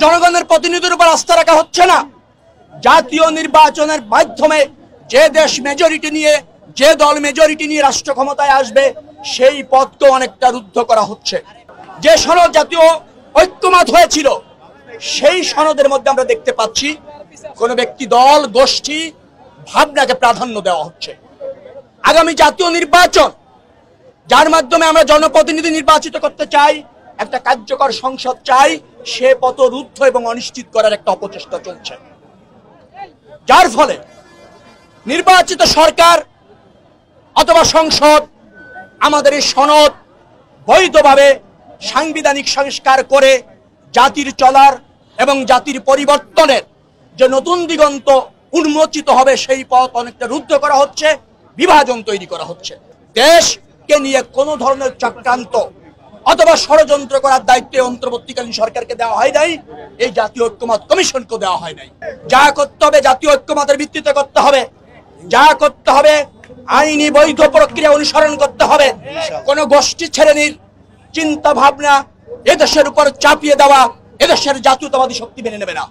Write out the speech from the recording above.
জনগণের প্রতিনিধির উপর আস্থা রাখা হচ্ছে না। জাতীয় নির্বাচনের মাধ্যমে যে দেশ মেজরিটি নিয়ে, যে দল মেজরিটি নিয়ে রাষ্ট্র ক্ষমতায় আসবে, সেই পথকে অনেকটা রুদ্ধ করা হচ্ছে। যে সনদ জাতীয় ঐক্যমত হয়েছিল, সেই সনদের মধ্যে আমরা দেখতে পাচ্ছি কোন ব্যক্তি, দল, গোষ্ঠী, ভাবনাকে প্রাধান্য দেওয়া হচ্ছে। আগামী জাতীয় নির্বাচন, যার মাধ্যমে আমরা জনপ্রতিনিধি নির্বাচিত করতে চাই, একটা কার্যকর সংসদ চাই, সে পথ রুদ্ধ এবং অনিশ্চিত করার একটা অপচেষ্টা চলছে। যার ফলে নির্বাচিত সরকার অথবা সংসদ আমাদের এই সনদ বৈধভাবে সাংবিধানিক সংস্কার করে জাতির চলার এবং জাতির পরিবর্তনের যে নতুন দিগন্ত উন্মোচিত হবে, সেই পথ অনেকটা রুদ্ধ করা হচ্ছে, বিভাজন তৈরি করা হচ্ছে। দেশকে নিয়ে কোনো ধরনের চক্রান্ত অথবা ষড়যন্ত্র করার দায়িত্ব অন্তর্বর্তীকালীন সরকারকে দেওয়া হয় নাই, এই জাতীয় ঐক্যমত কমিশনকে দেওয়া হয় নাই। যা করতে হবে জাতীয় ঐক্যমতের ভিত্তিতে করতে হবে, যা করতে হবে আইনি বৈধ প্রক্রিয়া অনুসরণ করতে হবে। কোন গোষ্ঠী শ্রেণীর চিন্তা ভাবনা এদেশের উপর চাপিয়ে দেওয়া এদেশের জাতীয়তাবাদী শক্তি মেনে নেবে না।